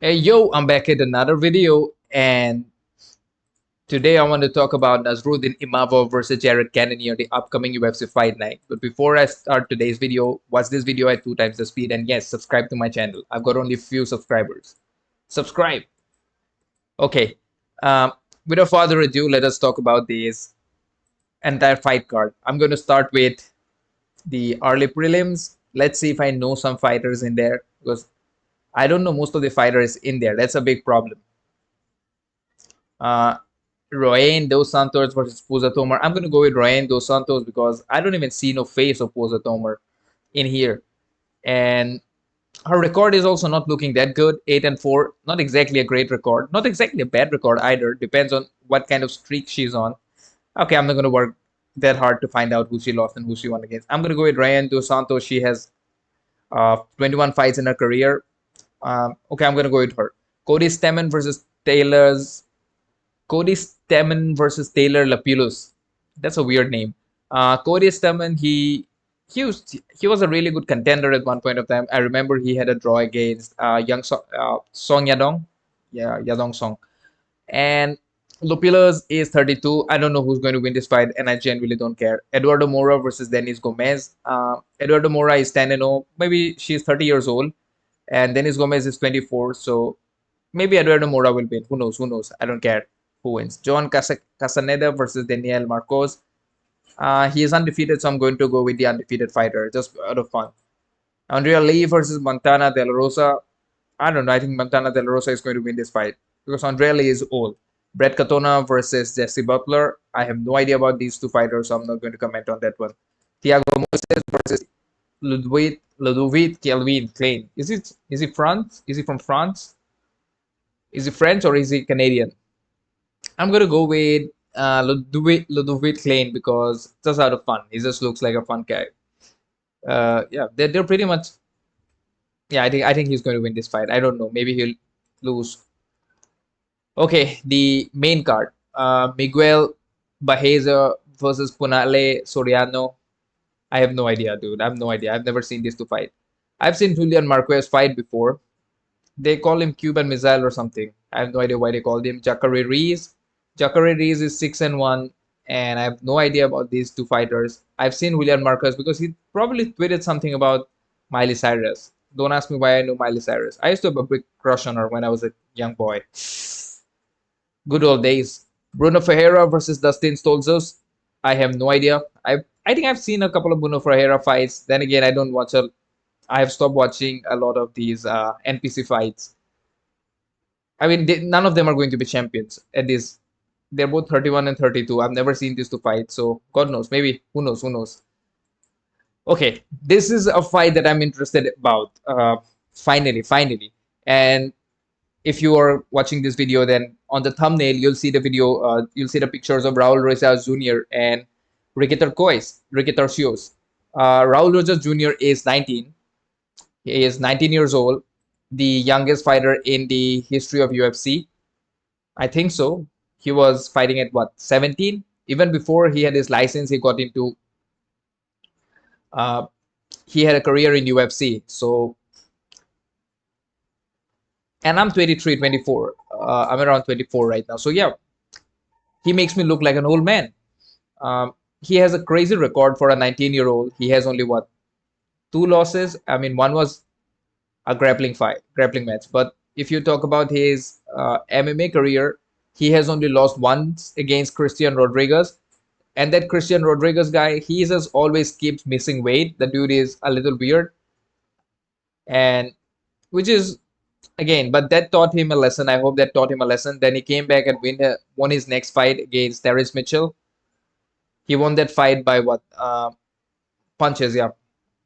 Hey yo, I'm back at another video, and today I want to talk about Nassroudine Imavov versus Jared Cannonier, the upcoming UFC fight night. But before I start today's video, watch this video at 2 times the speed, and yes, subscribe to my channel. I've got only few subscribers. Subscribe. Okay. Um, Without further ado, let us talk about this entire fight card. I'm going to start with the early prelims. Let's see if I know some fighters in there because I don't know most of the fighters in there. That's a big problem. Uh, Ryan Dos Santos versus Puza Tomar. I'm gonna go with Ryan Dos Santos because I don't even see no face of Puza Tomar in here, and her record is also not looking that good. 8-4, not exactly a great record, not exactly a bad record either. Depends on what kind of streak she's on. Okay, I'm not gonna work that hard to find out who she lost and who she won against. I'm gonna go with Ryan Dos Santos. She has 21 fights in her career. Okay, I'm gonna go with her. Cody Stemmen versus Cody Stemmen versus Taylor Lapillus. That's a weird name. Cody Stemmen, he was a really good contender at one point of time. I remember he had a draw against Song Yadong, yeah, Yadong Song, and Lapillus is 32. I don't know who's going to win this fight, and I genuinely don't care. Eduardo Mora versus Dennis Gomez. Eduardo Mora is 10-0. Maybe she's 30 years old, and Dennis Gomez is 24. So maybe Eduardo Mora will win. Who knows? Who knows? I don't care who wins. John Casaneda versus Daniel Marcos. He is undefeated, so I'm going to go with the undefeated fighter just out of fun. Andrea Lee versus Montana De La Rosa. I don't know. I think Montana De La Rosa is going to win this fight because Andrea Lee is old. Brett Katona versus Jesse Butler. I have no idea about these two fighters, so I'm not going to comment on that one. Thiago Moises versus Ludovic Kelvin Klein. Is he France? Is he from France? Is he French or is he Canadian? I'm gonna go with Ludovic Klein because just out of fun. He just looks like a fun guy. Yeah, they're pretty much. Yeah, I think he's going to win this fight. I don't know. Maybe he'll lose. Okay, the main card. Miguel Baeza versus Punale Soriano. I have no idea, dude. I have no idea. I've never seen these two fight. I've seen Julian Marquez fight before. They call him Cuban Missile or something. I have no idea why they called him. Jacare Reis. Jacare Reis is 6-1, and I have no idea about these two fighters. I've seen Julian Marquez because he probably tweeted something about Miley Cyrus. Don't ask me why I know Miley Cyrus. I used to have a big crush on her when I was a young boy. Good old days. Bruno Ferreira versus Dustin Stolzos. I have no idea. I think I've seen a couple of Bruno Ferreira fights. Then again, I don't watch a. I have stopped watching a lot of these NPC fights. I mean, none of them are going to be champions at this. They're both 31 and 32. I've never seen these two fight, so God knows. Maybe who knows? Who knows? Okay, this is a fight that I'm interested about. Finally, and if you are watching this video, then on the thumbnail you'll see the video. You'll see the pictures of Raul Rosas Jr. and Ricky Turcios. Raul Rosas Jr. is 19. He is 19 years old, the youngest fighter in the history of UFC. I think so. He was fighting at what, 17? Even before he had his license, he got into. Uh, he had a career in UFC. So, and I'm 23, 24. I'm around 24 right now. So yeah, he makes me look like an old man. He has a crazy record for a 19-year-old. He has only what, two losses. I mean, one was a grappling match. But if you talk about his MMA career, he has only lost once against Christian Rodriguez. And that Christian Rodriguez guy, he just always keeps missing weight. The dude is a little weird. And which is, again, but that taught him a lesson. I hope that taught him a lesson. Then he came back and won his next fight against Terrence Mitchell. He won that fight by what? Punches, yeah.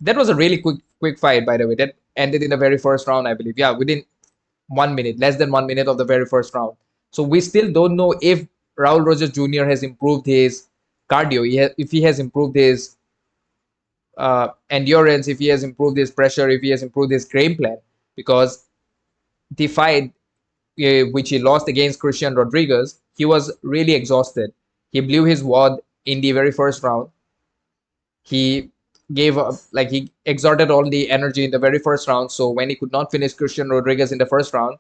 That was a really quick fight, by the way. That ended in the very first round, I believe. Yeah, within 1 minute, less than 1 minute of the very first round. So we still don't know if Raul Rosas Jr. has improved his cardio, if he has improved his endurance, if he has improved his pressure, if he has improved his game plan. Because the fight which he lost against Christian Rodriguez, he was really exhausted. He blew his wad in the very first round. He gave up, like he exerted all the energy in the very first round. So when he could not finish Christian Rodriguez in the first round,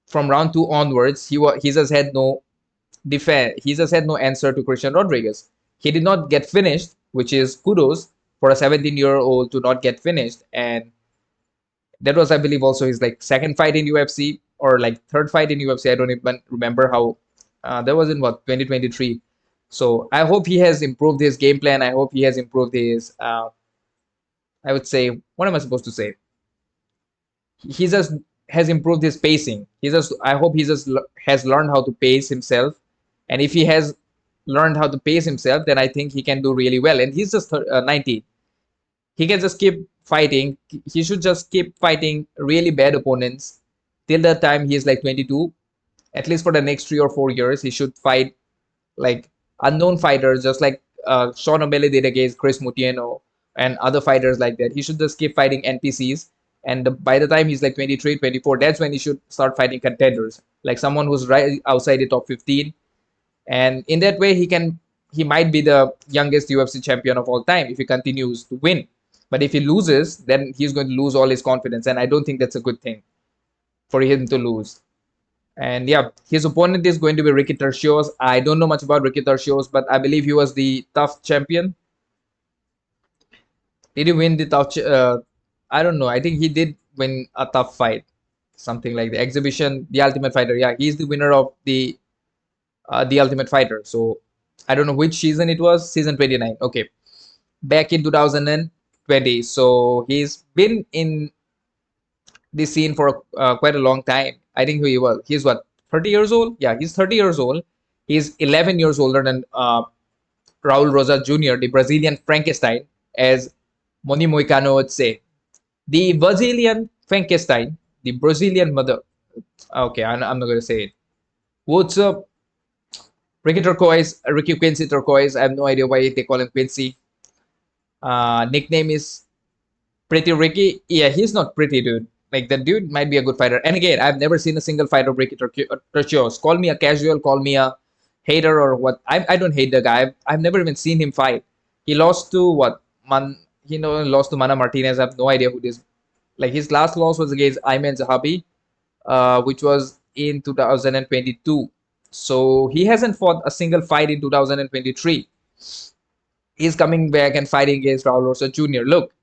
from round two onwards, he just had no defense. He just had no answer to Christian Rodriguez. He did not get finished, which is kudos for a 17-year-old to not get finished. And that was, I believe, also his like second fight in UFC or like third fight in UFC. I don't even remember how. That was in what 2023. So I hope he has improved his game plan. I hope he has improved his. I would say, what am I supposed to say? He just has improved his pacing. He just, I hope he just has learned how to pace himself, and if he has learned how to pace himself, then I think he can do really well. And he's just 19. He can just keep fighting. He should just keep fighting really bad opponents till the time he is like 22. At least for the next 3 or 4 years, he should fight like unknown fighters, just like Sean O'Malley did against Chris Mutieno and other fighters like that. He should just keep fighting NPCs. And by the time he's like 23, 24, that's when he should start fighting contenders, like someone who's right outside the top 15. And in that way, he might be the youngest UFC champion of all time if he continues to win. But if he loses, then he's going to lose all his confidence. And I don't think that's a good thing for him to lose. And yeah, his opponent is going to be Ricky Turcios. I don't know much about Ricky Turcios, but I believe he was the tough champion. Did he win the tough? I don't know. I think he did win a tough fight, something like the exhibition, the Ultimate Fighter. Yeah, he's the winner of the Ultimate Fighter. So I don't know which season it was. Season 29. Okay, back in 2020. So he's been in this scene for quite a long time. I think he's what 30 years old. Yeah, he's 30 years old. He's 11 years older than Raul Rosas Jr., the Brazilian Frankenstein, as Moni Moicano would say. The Brazilian Frankenstein, the Brazilian mother. Okay, I'm not going to say it. What's up? Ricky Turquoise, Ricky Quincy Turquoise. I have no idea why they call him Quincy. Nickname is Pretty Ricky. Yeah, he's not pretty, dude. Like, that dude might be a good fighter. And again, I've never seen a single fight of Ricky Turcios. Call me a casual, call me a hater or what. I don't hate the guy. I've never even seen him fight. He lost to what? Lost to Mana Martinez. I have no idea who this. Like, his last loss was against Ayman Zahabi, which was in 2022. So he hasn't fought a single fight in 2023. He's coming back and fighting against Raul Rosas Jr. Look,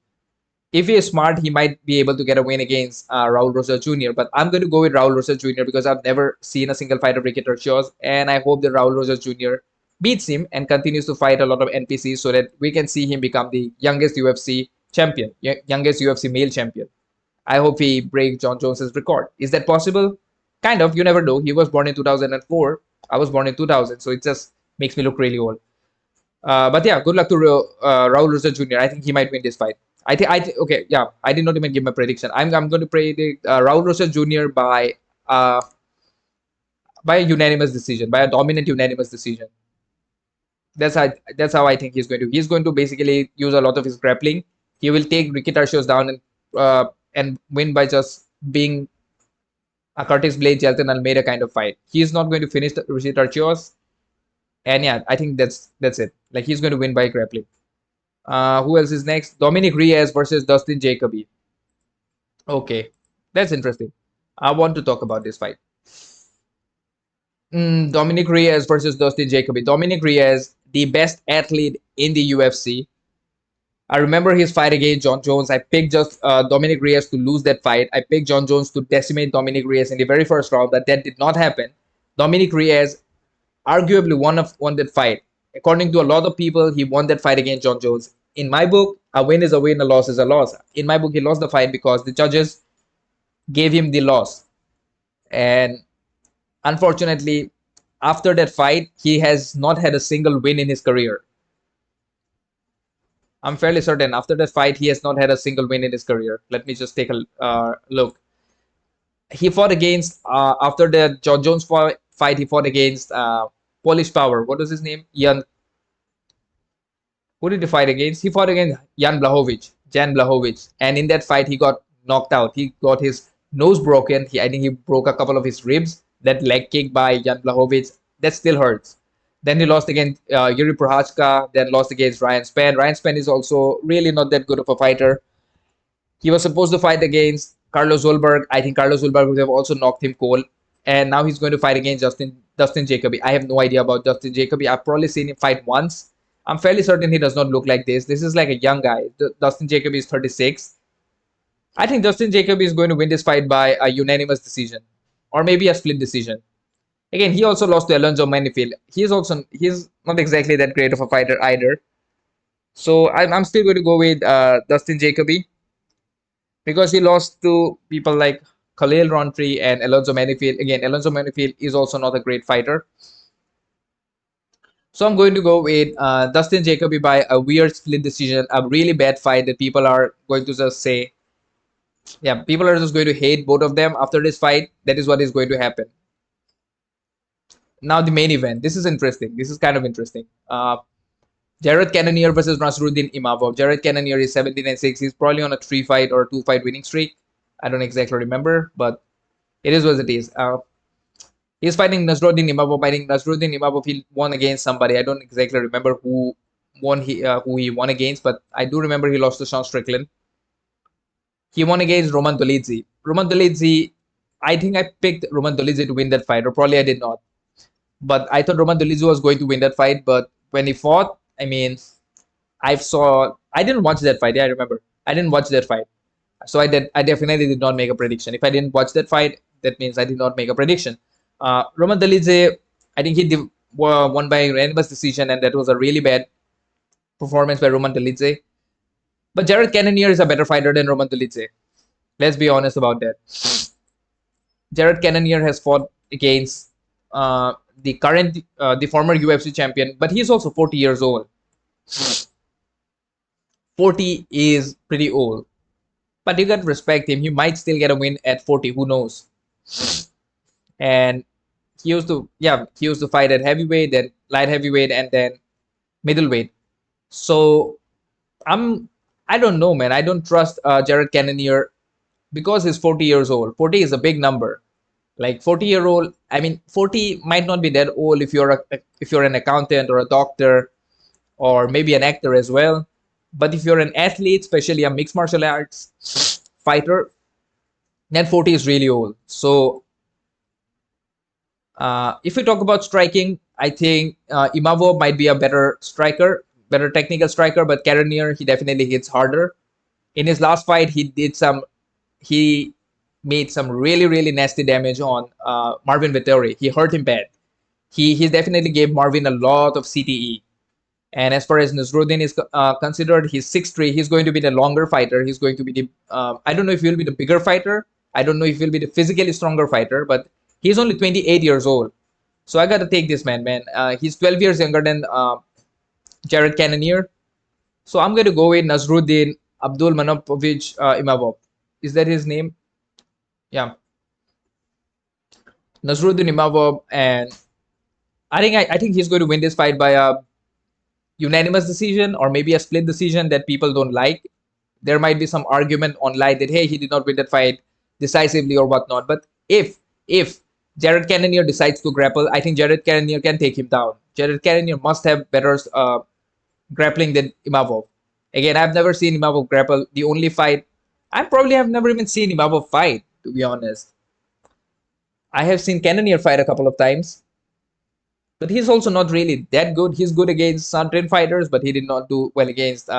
if he is smart, he might be able to get a win against Raul Rosas Jr. But I'm going to go with Raul Rosas Jr. because I've never seen a single fight of Ricky Turcios, and I hope that Raul Rosas Jr. beats him and continues to fight a lot of NPCs so that we can see him become the youngest UFC champion, youngest UFC male champion. I hope he breaks John Jones's record. Is that possible? Kind of. You never know. He was born in 2004. I was born in 2000, so it just makes me look really old. But yeah, good luck to Raul Rosas Jr. I think he might win this fight. Okay, yeah. I did not even give my prediction. I'm going to predict Raul Rosas Jr. Uh, by a unanimous decision, by a dominant unanimous decision. That's how I think he's going to basically use a lot of his grappling. He will take Ricky Tarcios down and win by just being a Curtis Blade, Jelton Almeida kind of fight. He's not going to finish Ricky Tarcios, and yeah, I think that's it. Like, he's going to win by grappling. Who else is next? Dominic Reyes versus Dustin Jacoby. Okay, that's interesting. I want to talk about this fight. Dominic Reyes versus Dustin Jacoby. Dominic Reyes, the best athlete in the UFC. I remember his fight against John Jones. I picked just Dominic Reyes to lose that fight. I picked John Jones to decimate Dominic Reyes in the very first round. That did not happen. Dominic Reyes arguably won that fight. According to a lot of people, he won that fight against John Jones. In my book, a win is a win, a loss is a loss. In my book, he lost the fight because the judges gave him the loss. And unfortunately, after that fight, he has not had a single win in his career. I'm fairly certain after that fight, he has not had a single win in his career. Let me just take a look. He fought against, after the John Jones fight, he fought against Polish Power. What was his name? Who did he fight against? He fought against Jan Blachowicz. And in that fight, he got knocked out. He got his nose broken. I think he broke a couple of his ribs. That leg kick by Jan Blachowicz, that still hurts. Then he lost against Yuri Prohachka, then lost against Ryan Spann. Ryan Spann is also really not that good of a fighter. He was supposed to fight against Carlos Ulberg. I think Carlos Ulberg would have also knocked him cold. and now he's going to fight against Dustin Jacoby. I have no idea about Dustin Jacoby. I've probably seen him fight once. I'm fairly certain he does not look like this. This is like a young guy. Dustin Jacoby is 36. I think Dustin Jacoby is going to win this fight by a unanimous decision, or maybe a split decision. Again, he also lost to Alonso Manifield. He's not exactly that great of a fighter either. So I'm still going to go with Dustin Jacoby because he lost to people like Khalil Rountree and Alonso Manifield. Again, Alonso Manifield is also not a great fighter. So I'm going to go with Dustin Jacoby by a weird split decision, a really bad fight that people are going to just say, yeah, people are just going to hate both of them after this fight. That is what is going to happen. Now the main event. This is interesting. This is kind of interesting. Jared Cannonier versus Nassroudine Imavov. Jared Cannonier is 17-6. He's probably on a 3-fight or 2-fight winning streak. I don't exactly remember, but it is what it is. He's fighting Nassroudine Imavov. Fighting Nassroudine Imavov, he won against somebody. I don't exactly remember who who he won against, but I do remember he lost to Sean Strickland. He won against Roman Dolidze. Roman Dolidze, I think I picked Roman Dolidze to win that fight, or probably I did not. But I thought Roman Dolidze was going to win that fight, but when he fought, I mean, I didn't watch that fight. Yeah, I remember. I didn't watch that fight. So I definitely did not make a prediction. If I didn't watch that fight, that means I did not make a prediction. Roman Dolidze, I think he won by unanimous decision, and that was a really bad performance by Roman Dolidze. But Jared Cannonier is a better fighter than Roman Dolidze. Let's be honest about that. Jared Cannonier has fought against the former UFC champion, but he's also 40 years old. 40 is pretty old, but you got to respect him. He might still get a win at 40. Who knows? And he used to fight at heavyweight, then light heavyweight, and then middleweight. So I don't know, man. I don't trust Jared Cannonier because he's 40 years old. 40 is a big number. Like 40-year-old, I mean, 40 might not be that old if you're an accountant or a doctor or maybe an actor as well. But if you're an athlete, especially a mixed martial arts fighter, then 40 is really old. So if we talk about striking, I think Imavov might be a better striker, better technical striker, but Cannonier, he definitely hits harder. In his last fight, he made some really nasty damage on Marvin Vettori. He hurt him bad. He definitely gave Marvin a lot of CTE. And as far as Nassroudine is considered, he's 6'3". He's going to be the longer fighter. He's going to be the I don't know if he'll be the bigger fighter. I don't know if he'll be the physically stronger fighter, but he's only 28 years old. So I got to take this man. He's 12 years younger than Jared Cannonier. So I'm going to go with Nassroudine Abdul Manapovich Imavov. Is that his name? Yeah. Nassroudine Imavov, and I think he's going to win this fight by a unanimous decision or maybe a split decision that people don't like. There might be some argument online that hey, he did not win that fight decisively or whatnot. But if Jared Cannonier decides to grapple, I think Jared Cannonier can take him down. Jared Cannonier must have better grappling than Imavov. Again, I've never seen Imavov grapple. The only fight I probably have never even seen Imavov fight, to be honest. I have seen Cannonier fight a couple of times, but he's also not really that good. He's good against certain fighters, but he did not do well against.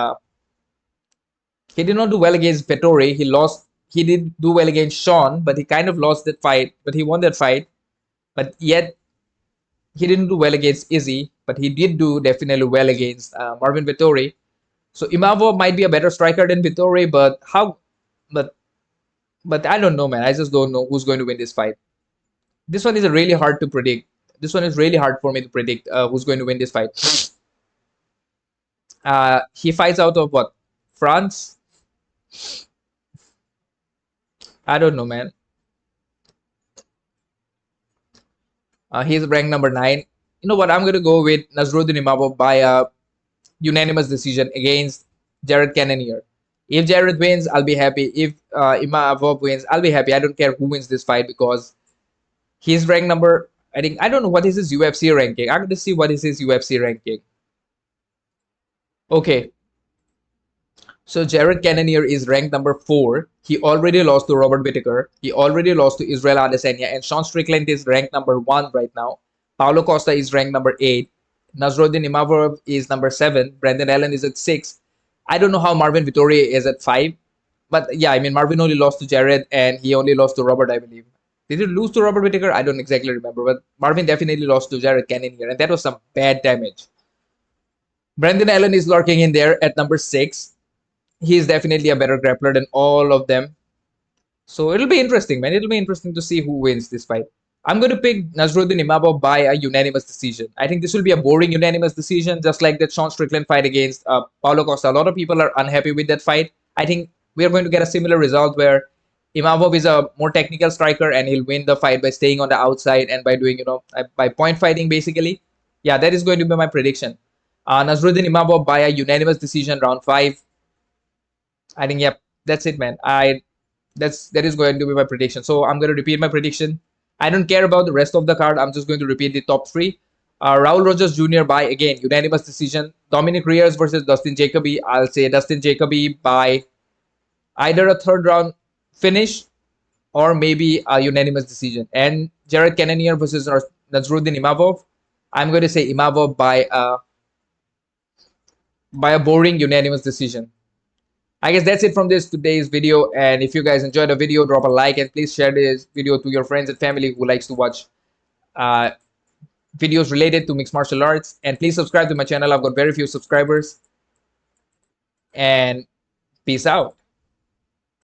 He did not do well against Vettori. He lost. He did do well against Sean, but he kind of lost that fight. But he won that fight. But yet he didn't do well against Izzy. But he did do definitely well against Marvin Vettori. So Imavov might be a better striker than Vettori, but how? But I don't know, man. I just don't know who's going to win this fight. This one is really hard to predict. This one is really hard for me to predict who's going to win this fight. He fights out of what? France? I don't know, man. He's ranked number 9. You know what? I'm going to go with Nassroudine Imavov by a unanimous decision against Jared Cannonier. If Jared wins, I'll be happy. If Imavov wins, I'll be happy. I don't care who wins this fight because he's ranked number, I don't know what is his UFC ranking. I'm going to see what is his UFC ranking. Okay. So Jared Cannonier is ranked number 4. He already lost to Robert Whittaker. He already lost to Israel Adesanya. And Sean Strickland is ranked number 1 right now. Paulo Costa is ranked number 8. Nassroudine Imavov is number 7. Brandon Allen is at 6. I don't know how Marvin Vittori is at 5. But yeah, I mean, Marvin only lost to Jared and he only lost to Robert, I believe. Did he lose to Robert Whittaker? I don't exactly remember. But Marvin definitely lost to Jared Cannonier. And that was some bad damage. Brandon Allen is lurking in there at number 6. He's definitely a better grappler than all of them. So it'll be interesting, man. It'll be interesting to see who wins this fight. I'm going to pick Nassroudine Imavov by a unanimous decision. I think this will be a boring unanimous decision, just like that Sean Strickland fight against Paulo Costa. A lot of people are unhappy with that fight. I think we are going to get a similar result where Imavov is a more technical striker and he'll win the fight by staying on the outside and by doing, by point fighting basically. Yeah, that is going to be my prediction. Nassroudine Imavov by a unanimous decision, round 5. I think, yep, that's it, man. That is going to be my prediction. So I'm going to repeat my prediction. I don't care about the rest of the card. I'm just going to repeat the top 3. Raul Rosas Jr. by, again, unanimous decision. Dominic Reyes versus Dustin Jacoby. I'll say Dustin Jacoby by either a third round finish or maybe a unanimous decision. And Jared Cannonier versus Nassroudine Imavov. I'm going to say Imavov by a boring unanimous decision. I guess that's it from today's video. And if you guys enjoyed the video, drop a like and please share this video to your friends and family who likes to watch uh, videos related to mixed martial arts. And please subscribe to my channel. I've got very few subscribers. And peace out.